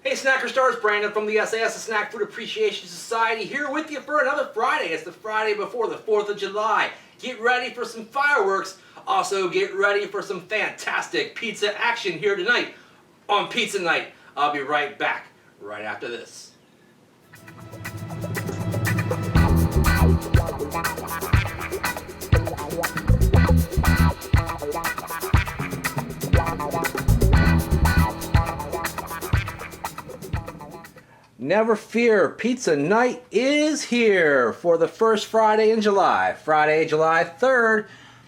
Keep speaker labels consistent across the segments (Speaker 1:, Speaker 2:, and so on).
Speaker 1: Hey Snacker Stars, Brandon from the sAs, the Snack Food Appreciation Society, here with you for another Friday. It's the Friday before the 4th of July. Get ready for some fireworks. Also get ready for some fantastic pizza action here tonight on Pizza Night. I'll be right back right after this. Never fear, Pizza Night is here for the first Friday in July. Friday, July 3rd,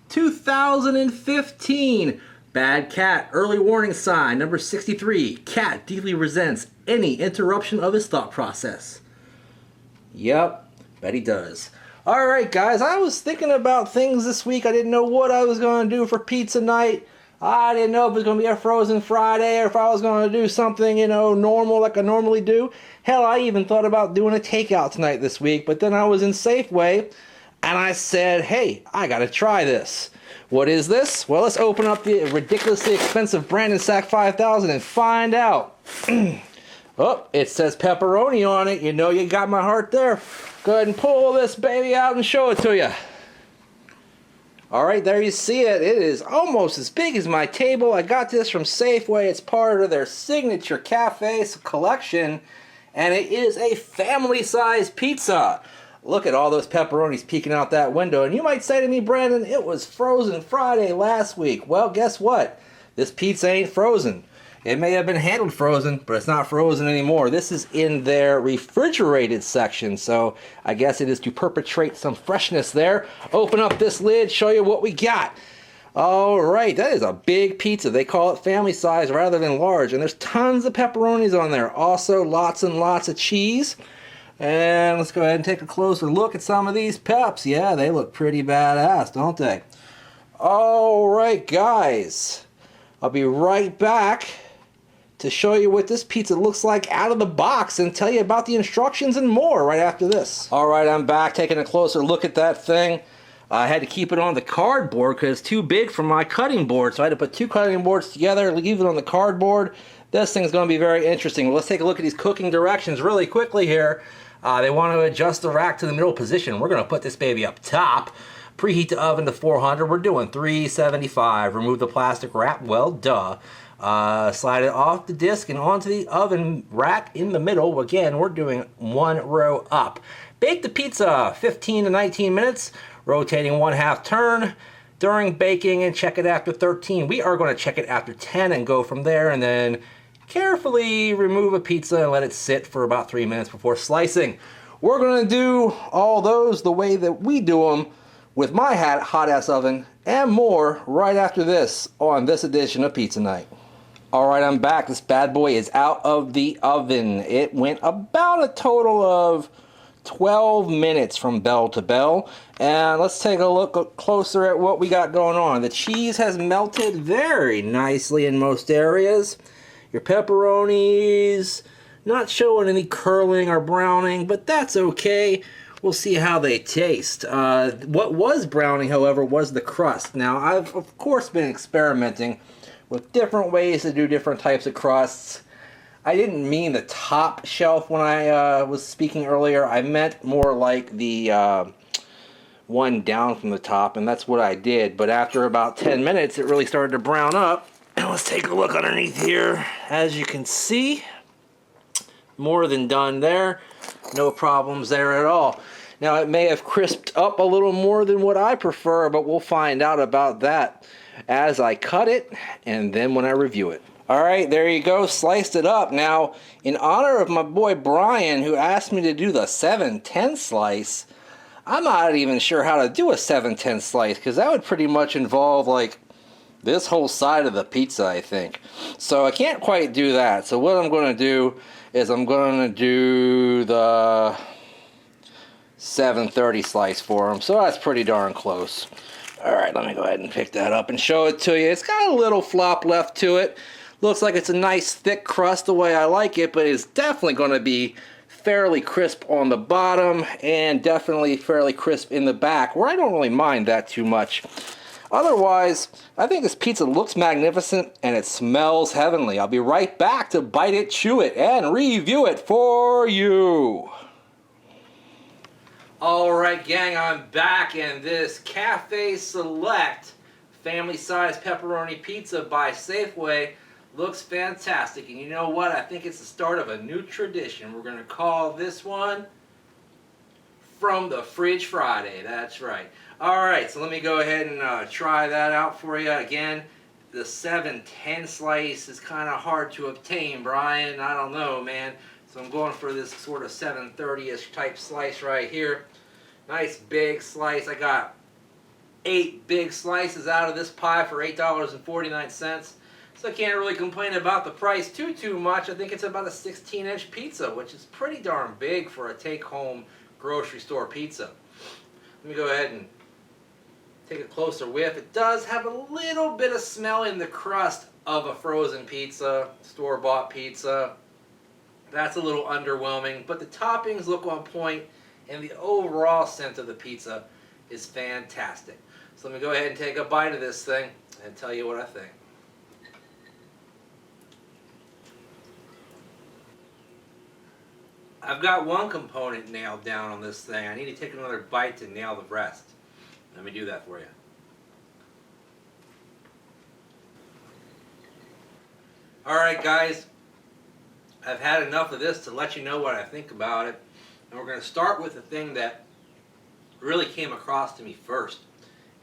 Speaker 1: 2015. Bad cat, early warning sign, number 63. Cat deeply resents any interruption of his thought process. Yep, bet he does. Alright guys, I was thinking about things this week. I didn't know what I was going to do for Pizza Night. I didn't know if it was going to be a Frozen Friday or if I was going to do something, normal like I normally do. Hell, I even thought about doing a takeout tonight this week, but then I was in Safeway and I said, hey, I got to try this. What is this? Well, let's open up the ridiculously expensive Brandon Sack 5000 and find out. Oh, it says pepperoni on it. You know you got my heart there. Go ahead and pull this baby out and show it to you. Alright, there you see it. It is almost as big as my table. I got this from Safeway. It's part of their signature cafe collection. And it is a family-sized pizza. Look at all those pepperonis peeking out that window. And you might say to me, Brandon, it was Frozen Friday last week. Well, guess what? This pizza ain't frozen. It may have been handled frozen, but it's not frozen anymore. This is in their refrigerated section, so I guess it is to perpetrate some freshness there. Open up this lid, show you what we got. Alright, that is a big pizza. They call it family size rather than large, and there's tons of pepperonis on there. Also, lots and lots of cheese. And let's go ahead and take a closer look at some of these peps. Yeah, they look pretty badass, don't they? Alright, guys. I'll be right back to show you what this pizza looks like out of the box and tell you about the instructions and more right after this. Alright, I'm back taking a closer look at that thing. I had to keep it on the cardboard because it's too big for my cutting board, so I had to put two cutting boards together, leave it on the cardboard. This thing's going to be very interesting. Let's take a look at these cooking directions really quickly here. They want to adjust the rack to the middle position. We're going to put this baby up top. Preheat the oven to 400. We're doing 375. Remove the plastic wrap. Well, duh. Slide it off the disc and onto the oven rack in the middle. Again, we're doing one row up. Bake the pizza 15 to 19 minutes, rotating 1/2 turn during baking, and check it after 13. We are going to check it after 10 and go from there, and then carefully remove a pizza and let it sit for about 3 minutes before slicing. We're going to do all those the way that we do them with my hot-ass oven and more right after this on this edition of Pizza Night. Alright, I'm back. This bad boy is out of the oven. It went about a total of 12 minutes from bell to bell. And let's take a look closer at what we got going on. The cheese has melted very nicely in most areas. Your pepperonis not showing any curling or browning, but that's okay. We'll see how they taste. What was browning, however, was the crust. Now, I've, of course, been experimenting with different ways to do different types of crusts. I didn't mean the top shelf when I was speaking earlier. I meant more like the one down from the top, and that's what I did. But after about 10 minutes, it really started to brown up. And let's take a look underneath here. As you can see, more than done there. No problems there at all. Now, it may have crisped up a little more than what I prefer, but we'll find out about that as I cut it and then when I review it. Alright, there you go, sliced it up. Now, in honor of my boy Brian, who asked me to do the 7/10 slice, I'm not even sure how to do a 7/10 slice, because that would pretty much involve, like, this whole side of the pizza, I think. So I can't quite do that. So what I'm going to do is I'm going to do the 7/30 slice for him. So that's pretty darn close. Alright, let me go ahead and pick that up and show it to you. It's got a little flop left to it. Looks like it's a nice thick crust the way I like it, but it's definitely going to be fairly crisp on the bottom and definitely fairly crisp in the back, where I don't really mind that too much. Otherwise, I think this pizza looks magnificent and it smells heavenly. I'll be right back to bite it, chew it, and review it for you. Alright gang, I'm back, and this Cafe Select family size pepperoni pizza by Safeway looks fantastic. And you know what? I think it's the start of a new tradition. We're going to call this one From the Fridge Friday. That's right. Alright, so let me go ahead and try that out for you. Again, the 7/10 slice is kind of hard to obtain, Brian. I don't know, man. So I'm going for this sort of 7/30-ish type slice right here. Nice big slice. I got 8 big slices out of this pie for $8.49. So I can't really complain about the price too much. I think it's about a 16-inch pizza, which is pretty darn big for a take-home grocery store pizza. Let me go ahead and take a closer whiff. It does have a little bit of smell in the crust of a frozen pizza, store-bought pizza. That's a little underwhelming, but the toppings look on point, and the overall scent of the pizza is fantastic. So let me go ahead and take a bite of this thing and tell you what I think. I've got one component nailed down on this thing. I need to take another bite to nail the rest. Let me do that for you. Alright guys, I've had enough of this to let you know what I think about it. And we're going to start with the thing that really came across to me first.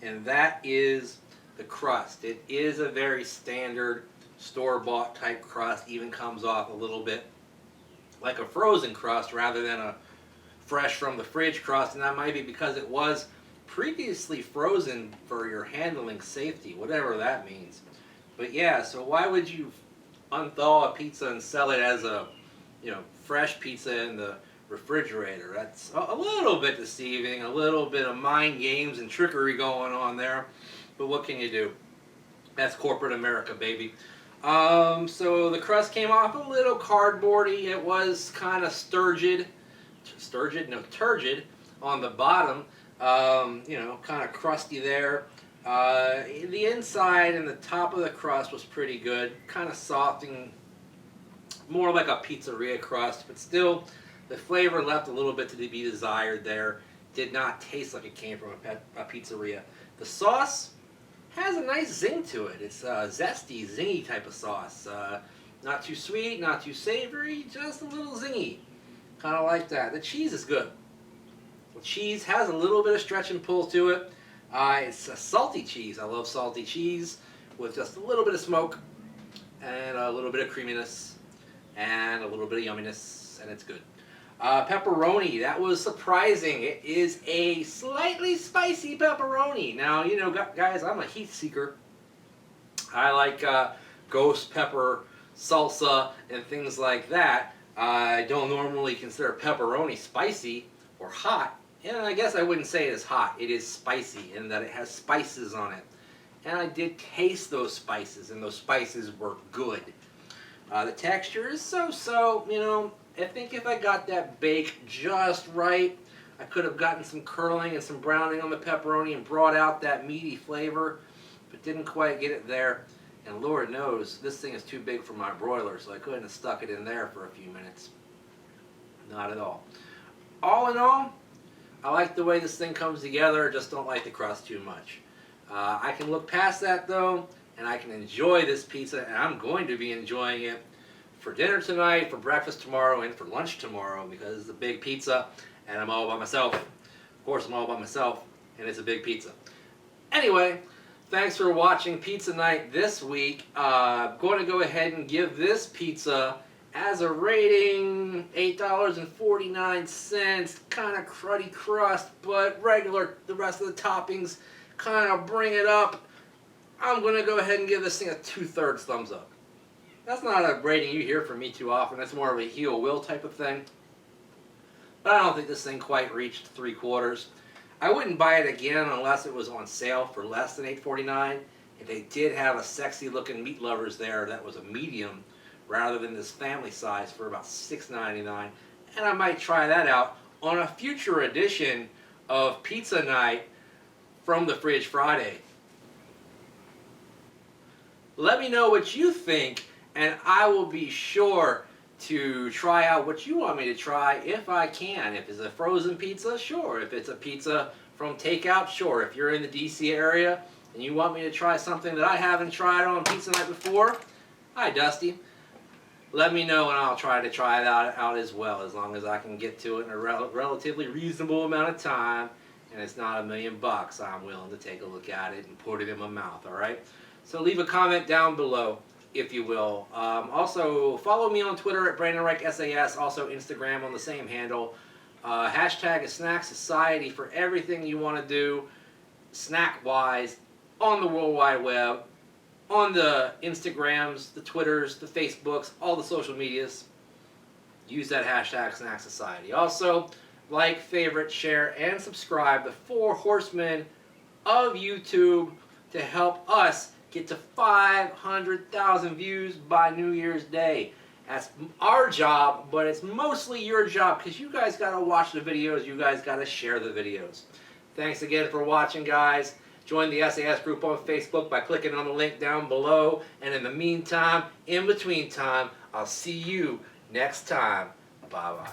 Speaker 1: And that is the crust. It is a very standard store-bought type crust. Even comes off a little bit like a frozen crust rather than a fresh from the fridge crust. And that might be because it was previously frozen for your handling safety, whatever that means. But yeah, so why would you unthaw a pizza and sell it as a, fresh pizza in the refrigerator? That's a little bit deceiving, a little bit of mind games and trickery going on there. But what can you do? That's corporate America, baby. So the crust came off a little cardboardy. It was kind of turgid on the bottom. Kind of crusty there. The inside and the top of the crust was pretty good. Kind of soft and more like a pizzeria crust, but still the flavor left a little bit to be desired there. Did not taste like it came from a pizzeria. The sauce has a nice zing to it. It's a zesty, zingy type of sauce. Not too sweet, not too savory, just a little zingy. Kind of like that. The cheese is good. The cheese has a little bit of stretch and pull to it. It's a salty cheese. I love salty cheese with just a little bit of smoke and a little bit of creaminess and a little bit of yumminess, and it's good. Pepperoni, that was surprising. It is a slightly spicy pepperoni. Now, guys, I'm a heat seeker. I like ghost pepper, salsa, and things like that. I don't normally consider pepperoni spicy or hot. And I guess I wouldn't say it is hot. It is spicy in that it has spices on it. And I did taste those spices, and those spices were good. The texture is so-so, I think if I got that baked just right, I could have gotten some curling and some browning on the pepperoni and brought out that meaty flavor, but didn't quite get it there. And Lord knows, this thing is too big for my broiler, so I couldn't have stuck it in there for a few minutes. Not at all. All in all, I like the way this thing comes together, just don't like the crust too much. I can look past that though, and I can enjoy this pizza, and I'm going to be enjoying it for dinner tonight, for breakfast tomorrow, and for lunch tomorrow, because it's a big pizza, and I'm all by myself. Of course, I'm all by myself, and it's a big pizza. Anyway, thanks for watching Pizza Night this week. I'm going to go ahead and give this pizza as a rating, $8.49, kind of cruddy crust, but regular. The rest of the toppings kind of bring it up. I'm going to go ahead and give this thing a 2/3 thumbs up. That's not a rating you hear from me too often. That's more of a heel will type of thing. But I don't think this thing quite reached 3/4. I wouldn't buy it again unless it was on sale for less than $8.49. If they did have a sexy looking meat lovers there that was a medium rather than this family size for about $6.99. And I might try that out on a future edition of Pizza Night from the Fridge Friday. Let me know what you think, and I will be sure to try out what you want me to try if I can. If it's a frozen pizza, sure. If it's a pizza from takeout, sure. If you're in the DC area and you want me to try something that I haven't tried on Pizza Night before, hi Dusty. Let me know and I'll try that out as well, as long as I can get to it in a relatively reasonable amount of time and it's not $1 million. I'm willing to take a look at it and put it in my mouth, alright? So leave a comment down below, if you will. Also, follow me on Twitter at BrandonReichSAS, also Instagram on the same handle. Hashtag is SnackSociety for everything you want to do snack-wise on the World Wide Web, on the Instagrams, the Twitters, the Facebooks, all the social medias. Use that hashtag SnackSociety. Also, like, favorite, share, and subscribe, the 4 horsemen of YouTube, to help us get to 500,000 views by New Year's Day. That's our job, but it's mostly your job because you guys got to watch the videos, you guys got to share the videos. Thanks again for watching, guys. Join the SAS group on Facebook by clicking on the link down below. And in the meantime, in between time, I'll see you next time. Bye-bye.